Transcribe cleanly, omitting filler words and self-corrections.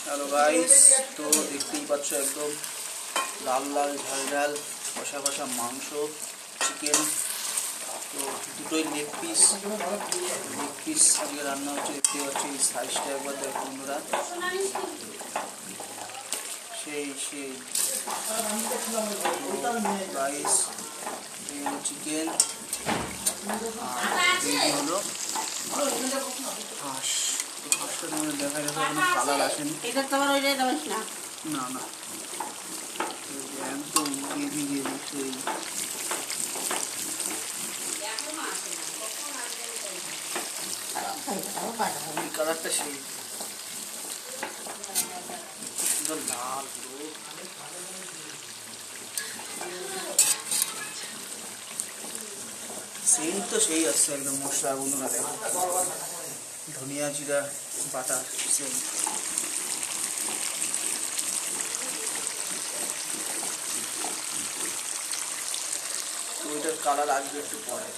Hello guys, তো দেখতেই পাচ্ছ একদম লাল লাল ঝাল ঝাল কষা কষা মাংস, চিকেন। তো দুটোই লেগ পিস আজকে রান্না হচ্ছে। দেখতে পাচ্ছি এই সাইজটা একবার দেখো বন্ধুরা, সেই রাইস, এই হলো চিকেন, আর এই হলো হাঁস। তো হাঁসটা তোমাদের দেখা যাচ্ছে কোনো কালার আসেনি, না না একদম গ্রেভি সেই। এই কালারটা সেই সুন্দর লাল পুরো। সেম তো সেই আসছে একদম, মশলা বন্ধুরা দেখো, ধনিয়া জিরা বাটা সেম। তো ওইটার কালার আসবে একটু পরে।